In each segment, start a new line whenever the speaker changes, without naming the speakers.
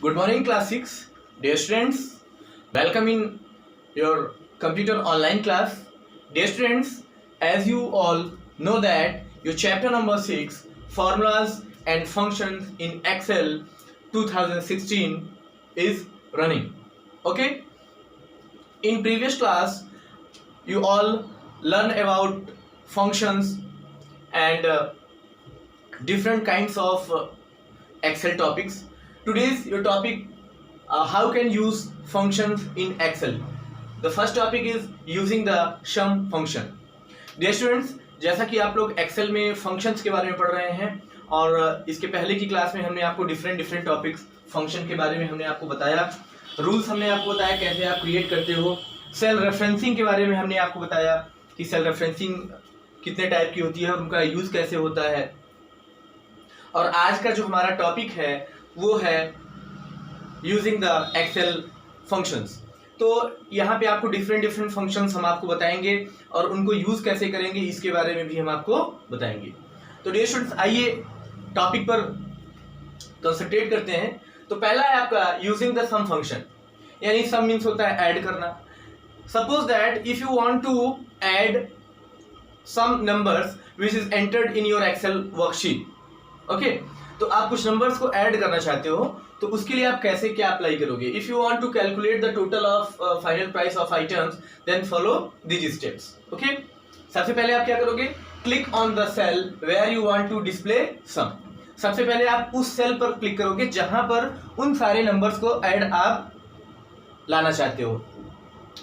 Good morning, class 6. Dear students, welcome in your computer online class. Dear students, as you all know that your chapter number 6, Formulas and Functions in Excel 2016 is running. Okay? In previous class, you all learn about functions and different kinds of Excel topics. Today's your topic, how can use functions in Excel. The first topic is using the sum function. Dear students, जैसा कि आप लोग Excel में functions के बारे में पढ़ रहे हैं और इसके पहले की क्लास में हमने आपको डिफरेंट टॉपिक्स फंक्शन के बारे में हमने आपको बताया, रूल्स हमने आपको बताया कैसे आप क्रिएट करते हो, सेल रेफरेंसिंग के बारे में हमने आपको बताया कि सेल रेफरेंसिंग कितने टाइप की होती है और उनका यूज कैसे होता है। और आज का जो हमारा टॉपिक है वो है यूजिंग द एक्सेल फंक्शंस। तो यहाँ पे आपको डिफरेंट फंक्शंस हम आपको बताएंगे और उनको यूज कैसे करेंगे इसके बारे में भी हम आपको बताएंगे। तो डियर स्टूडेंट्स, आइए टॉपिक पर कंसंट्रेट करते हैं। तो पहला है आपका यूजिंग द सम फंक्शन, यानी सम मीन्स होता है ऐड करना। Suppose that if you want to add some numbers which is entered in your Excel worksheet, okay, तो आप कुछ नंबर्स को ऐड करना चाहते हो, तो उसके लिए आप कैसे क्या अप्लाई करोगे। If you want to calculate the total of final price of items then follow these steps. Okay, सबसे पहले आप क्या करोगे, click on the cell where you want to display sum. सबसे पहले आप उस सेल पर क्लिक करोगे जहां पर उन सारे नंबर्स को ऐड आप लाना चाहते हो।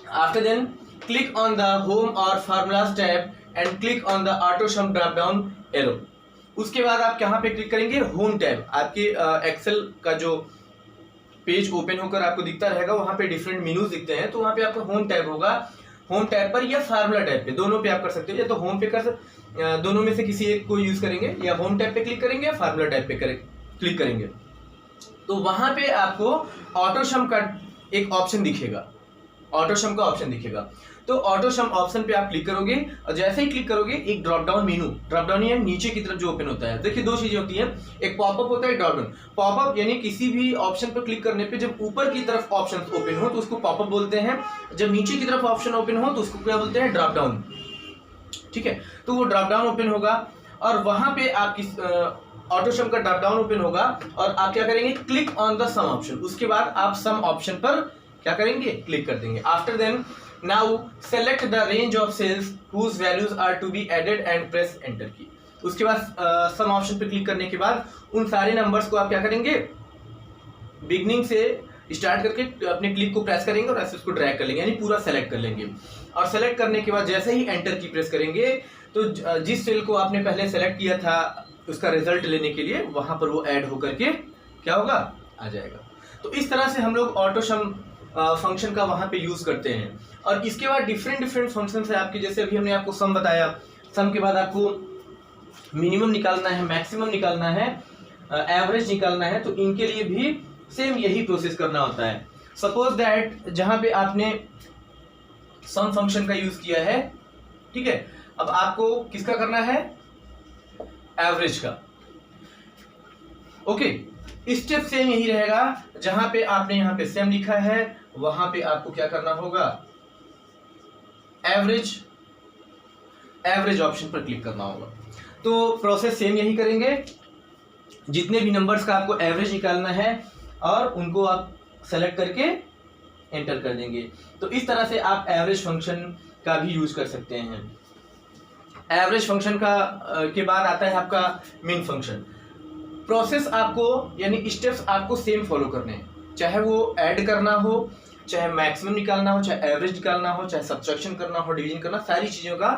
After then click on the home और formulas tab and click on the auto sum drop down arrow. उसके बाद आप कहाँ पे क्लिक करेंगे, होम टैब। आपके एक्सेल का जो पेज ओपन होकर आपको दिखता रहेगा, वहाँ पे डिफरेंट मेनूज दिखते हैं, तो वहाँ पे आपका होम टैब होगा। होम टैब पर या फार्मूला टैब पे, दोनों पे आप कर सकते हो, या तो होम पे दोनों में से किसी एक को यूज करेंगे, या होम टैब पे क्लिक करेंगे या फार्मूला टैब पे क्लिक करेंगे। तो वहाँ पे आपको ऑटो सम का एक ऑप्शन दिखेगा, ऑटो सम का ऑप्शन दिखेगा। तो ऑटो सम ऑप्शन पे आप क्लिक करोगे और जैसे ही क्लिक करोगे एक drop down menu, drop down यानी नीचे की तरफ जो ओपन होता है। देखिए दो चीजें होती हैं, एक पॉपअप होता है, ड्रॉप डाउन। पॉपअप यानी किसी भी ऑप्शन पर क्लिक करने पे जब ऊपर की तरफ ऑप्शन ओपन हो तो उसको पॉपअप बोलते हैं, जब नीचे की तरफ ऑप्शन ओपन हो तो उसको क्या बोलते हैं, ड्रॉप डाउन। ठीक है, तो वो ड्रॉप डाउन ओपन होगा और वहां पे आप ऑटो सम का ड्रॉप डाउन ओपन होगा और आप क्या करेंगे, click on the sum option. उसके बाद आप सम ऑप्शन पर क्या करेंगे, क्लिक कर देंगे। After then now select the range of cells whose values are to be added and press enter key. उसके बाद सम ऑप्शन पे क्लिक करने के बाद उन सारे नंबर्स को आप क्या करेंगे, बिगनिंग से स्टार्ट करके अपने क्लिक को प्रेस करेंगे और ऐसे उसको ड्रैग कर लेंगे, यानी पूरा सेलेक्ट कर लेंगे। और सेलेक्ट करने के बाद जैसे ही एंटर की प्रेस करेंगे तो जिस सेल को आपने पहले सेलेक्ट किया था उसका रिजल्ट लेने के लिए वहां पर वो ऐड होकर के क्या होगा, आ जाएगा। तो इस तरह से हम लोग ऑटो सम फंक्शन का वहां पे यूज करते हैं। और इसके बाद डिफरेंट फंक्शंस है आपके, जैसे अभी हमने आपको सम बताया, सम के बाद आपको मिनिमम निकालना है, मैक्सिमम निकालना है, एवरेज निकालना है, तो इनके लिए भी सेम यही प्रोसेस करना होता है। सपोज दैट जहां पे आपने सम फंक्शन का यूज किया है, ठीक है, अब आपको किसका करना है, एवरेज का। ओके, स्टेप सेम यही रहेगा, जहां पे आपने यहाँ पे सेम लिखा है वहां पे आपको क्या करना होगा, एवरेज ऑप्शन पर क्लिक करना होगा। तो प्रोसेस सेम यही करेंगे, जितने भी नंबर्स का आपको एवरेज निकालना है और उनको आप सेलेक्ट करके एंटर कर देंगे। तो इस तरह से आप एवरेज फंक्शन का भी यूज कर सकते हैं। एवरेज फंक्शन का के बाद आता है आपका मीन फंक्शन। प्रोसेस आपको यानी स्टेप्स आपको सेम फॉलो करने हैं, चाहे वो ऐड करना हो, चाहे मैक्सिमम निकालना हो, चाहे एवरेज निकालना हो, चाहे सब्ट्रैक्शन करना हो, डिवीजन करना, सारी चीजों का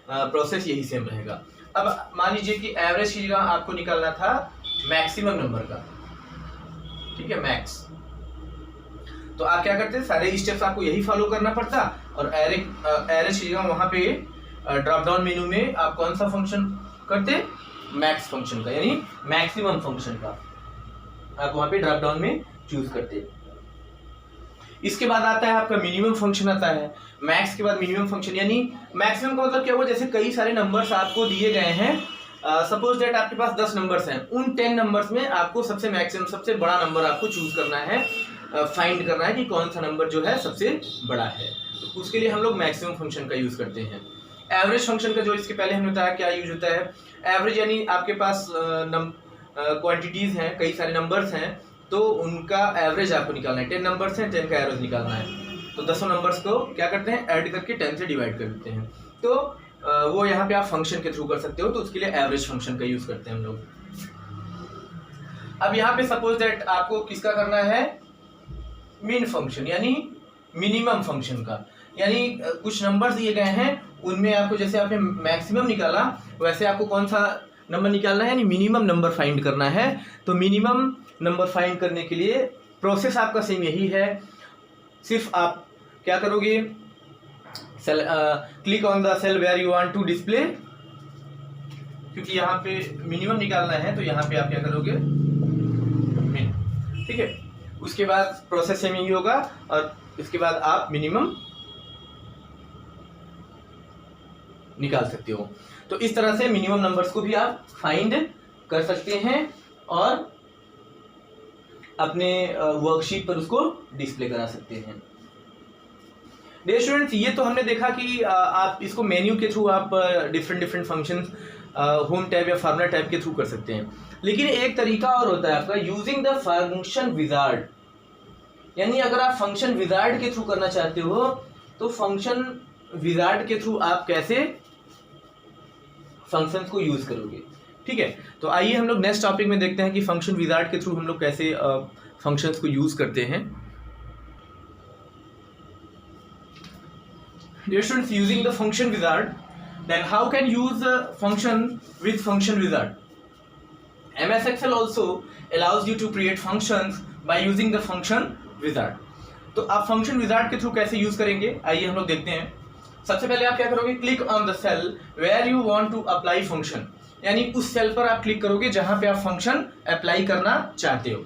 प्रोसेस यही सेम रहेगा। अब मान लीजिए कि एवरेज की जगह आपको निकालना था मैक्सिमम नंबर का, ठीक है, मैक्स, तो आप क्या करते हैं, सारे स्टेप्स आपको यही फॉलो करना पड़ता और एवरेज की जगह वहां पे ड्रॉप डाउन मेनू में आप कौन सा फंक्शन करते, मैक्स फंक्शन का, यानी मैक्सिमम फंक्शन का आप वहां पे ड्रॉप डाउन में चूज करते। इसके बाद आता है आपका मिनिमम फंक्शन आता है, मैक्स के बाद मिनिमम फंक्शन, यानी मैक्सिमम का मतलब क्या हुआ, जैसे कई सारे नंबर्स आपको दिए गए हैं सपोज दैट आपके पास 10 नंबर्स हैं, उन 10 नंबर्स में आपको सबसे मैक्सिमम सबसे बड़ा नंबर आपको चूज करना है, फाइंड करना है कि कौन सा नंबर जो है सबसे बड़ा है। तो उसके लिए हम लोग मैक्सिमम फंक्शन का यूज करते हैं। एवरेज फंक्शन का जो इसके पहले हमने बताया क्या यूज होता है, एवरेज यानी आपके पास क्वांटिटीज हैं, कई सारे नंबर्स हैं, तो उनका एवरेज आपको निकालना है। 10 नंबर्स हैं, 10 का एवरेज निकालना है, तो 10 नंबर्स को क्या करते हैं, ऐड करके 10 से डिवाइड कर देते हैं। तो वो यहाँ पे आप फंक्शन के थ्रू कर सकते हो, तो उसके लिए एवरेज फंक्शन का यूज करते हैं हम लोग। अब यहाँ पे सपोज दैट आपको किसका करना है, मीन फंक्शन यानी मिनिमम फंक्शन का, यानी कुछ नंबर्स दिए गए हैं, उनमें आपको जैसे आपने मैक्सिमम निकाला वैसे आपको कौन सा नंबर निकालना है, यानी मिनिमम नंबर फाइंड करना है। तो मिनिमम नंबर फाइंड करने के लिए प्रोसेस आपका सेम यही है, सिर्फ आप क्या करोगे, click on the cell where you want to display, क्योंकि यहाँ पे मिनिमम निकालना है तो यहाँ पे आप क्या करोगे, मिन, ठीक है। उसके बाद प्रोसेस सेम यही होगा और इसके बाद आप मिनिमम निकाल सकते हो। तो इस तरह से मिनिमम नंबर्स को भी आप फाइंड कर सकते हैं और अपने वर्कशीट पर उसको डिस्प्ले करा सकते हैं। डियर स्टूडेंट्स, ये तो हमने देखा कि आप इसको मेन्यू के थ्रू आप डिफरेंट फंक्शंस होम टैब या फार्मूला टैब के थ्रू कर सकते हैं। लेकिन एक तरीका और होता है आपका, यूजिंग द फंक्शन विजार्ड, यानी अगर आप फंक्शन विजार्ड के थ्रू करना चाहते हो तो फंक्शन विजार्ड के थ्रू आप कैसे फंक्शंस को यूज करोगे, ठीक है। तो आइए हम लोग नेक्स्ट टॉपिक में देखते हैं कि फंक्शन विजार्ड के थ्रू हम लोग कैसे फंक्शंस को यूज करते हैं। Dear students, using the function wizard, then how can use the function with function wizard? MS Excel also allows you to create functions by using the function wizard. तो आप function wizard के through कैसे use करेंगे, आइए हम लोग देखते हैं। सबसे पहले आप क्या करोगे, click on the cell where you want to apply function, यानी उस सेल पर आप क्लिक करोगे जहां पे आप फंक्शन अप्लाई करना चाहते हो।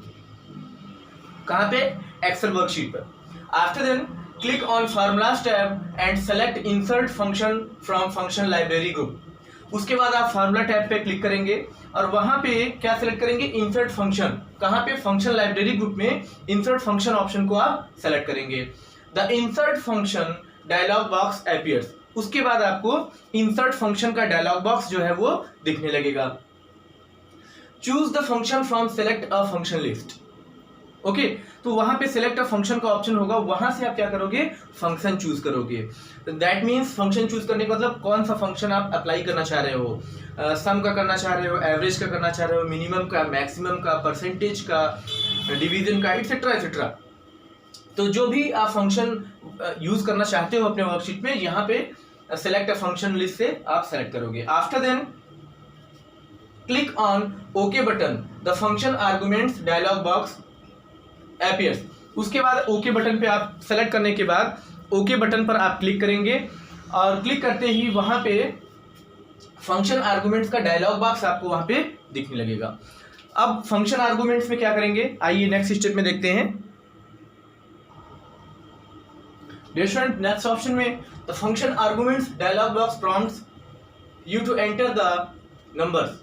कहां पे, एक्सेल वर्कशीट पर। After then click on formulas tab and select insert function from function library group। उसके बाद आप फार्मूला टैब पे क्लिक करेंगे और वहां पे क्या सेलेक्ट करेंगे, इंसर्ट फंक्शन। कहां पे, फंक्शन लाइब्रेरी ग्रुप में इंसर्ट फंक्शन ऑप्शन को आप सेलेक्ट करेंगे। The insert function dialog box appears, उसके बाद आपको इंसर्ट फंक्शन का डायलॉग बॉक्स जो है वो दिखने लगेगा। Choose the function from select a function list, okay तो वहां पे सिलेक्ट अ फंक्शन का ऑप्शन होगा, वहां से आप क्या करोगे, फंक्शन चूज करोगे। दैट मींस फंक्शन चूज करने का मतलब कौन सा फंक्शन आप अप्लाई करना चाह रहे हो, सम का करना चाह रहे हो, एवरेज का करना चाह रहे हो, मिनिमम का, मैक्सिमम का, परसेंटेज का, डिवीजन का, एटसेट्रा एटसेट्रा। तो जो भी आप फंक्शन यूज करना चाहते हो अपने वर्कशीट में, यहाँ पे सिलेक्ट अ फंक्शन लिस्ट से आप सेलेक्ट करोगे। After then click on okay button, the function arguments dialog box appears. उसके बाद ओके बटन पे आप सेलेक्ट करने के बाद ओके बटन पर आप क्लिक करेंगे और क्लिक करते ही वहां पे फंक्शन आर्गुमेंट्स का डायलॉग बॉक्स आपको वहां पे दिखने लगेगा। अब फंक्शन आर्गुमेंट्स में क्या करेंगे, आइए नेक्स्ट स्टेप में देखते हैं। नेक्स्ट ऑप्शन में the function arguments dialog box prompts you to enter the numbers,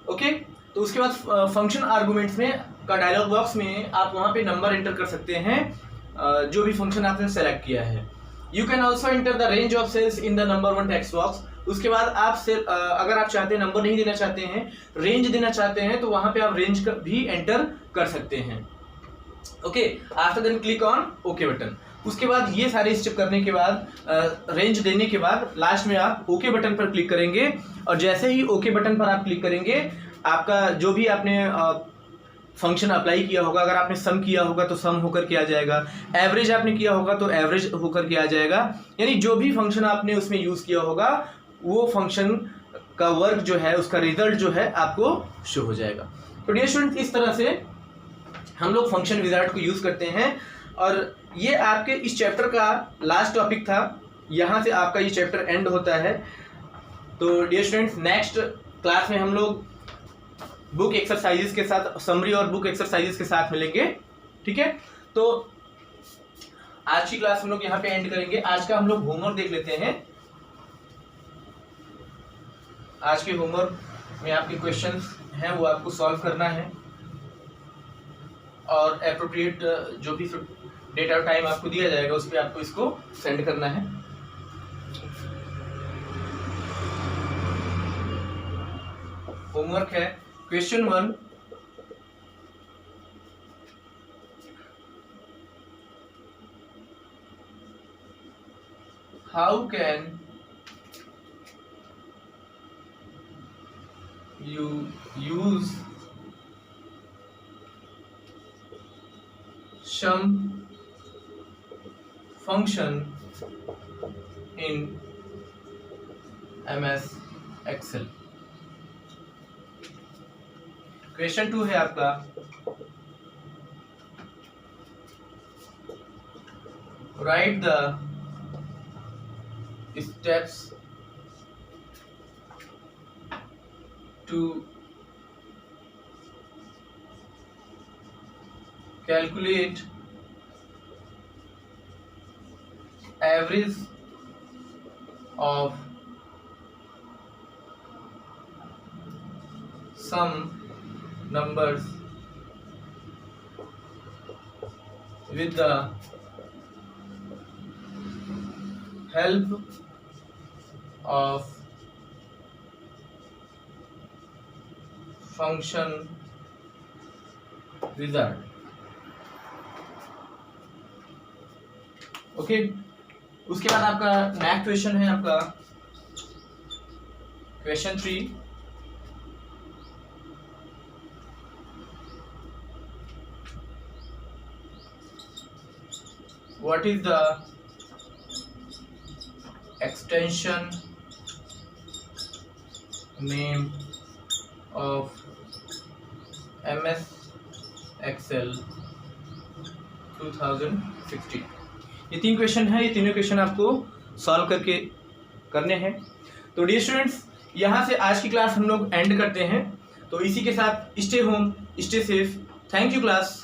okay. तो उसके बाद फंक्शन आर्गुमेंट्स में का डायलॉग बॉक्स में आप वहां पे नंबर एंटर कर सकते हैं जो भी फंक्शन आपने सेलेक्ट किया है। You can also enter the range of cells in the number 1 text box. उसके बाद आप अगर आप चाहते हैं, नंबर नहीं देना चाहते हैं, रेंज देना चाहते हैं, तो वहां पे आप रेंज भी एंटर कर सकते हैं, okay. After then click on okay button. उसके बाद ये सारे स्टेप करने के बाद रेंज देने के बाद लास्ट में आप ओके बटन पर क्लिक करेंगे और जैसे ही ओके बटन पर आप क्लिक करेंगे, आपका जो भी आपने फंक्शन अप्लाई किया होगा, अगर आपने सम किया होगा तो सम होकर के आ जाएगा, एवरेज आपने किया होगा तो एवरेज होकर के आ जाएगा, यानी जो भी फंक्शन आपने उसमें यूज किया होगा वो फंक्शन का वर्क जो है, उसका रिजल्ट जो है आपको शो हो जाएगा। तो डियर स्टूडेंट्स, इस तरह से हम लोग फंक्शन विजार्ड को यूज करते हैं और ये आपके इस चैप्टर का लास्ट टॉपिक था। यहाँ से आपका ये चैप्टर एंड होता है। तो डियर स्टूडेंट्स, नेक्स्ट क्लास में हम लोग बुक एक्सरसाइजेस के साथ, समरी और बुक एक्सरसाइजेस के साथ मिलेंगे, ठीक है। तो आज की क्लास हम लोग यहाँ पे एंड करेंगे। आज का हम लोग होमवर्क देख लेते हैं। आज के होमवर्क में आपके क्वेश्चंस हैं वो आपको सॉल्व करना है और एप्रोप्रिएट जो भी डेट और टाइम आपको दिया जाएगा उस पर आपको इसको सेंड करना है। होमवर्क है question 1, how can you use some function in MS Excel। Question 2 है आपका, right the steps to calculate average of some numbers with the help of function wizard. Okay, उसके बाद आपका नेक्स्ट क्वेश्चन है आपका question 3, what is the extension name of MS Excel 2016। ये 3 question है, ये तीनों क्वेश्चन आपको सॉल्व करके करने हैं। तो डियर स्टूडेंट्स, यहाँ से आज की क्लास हम लोग एंड करते हैं। तो इसी के साथ stay home, stay safe. Thank you class.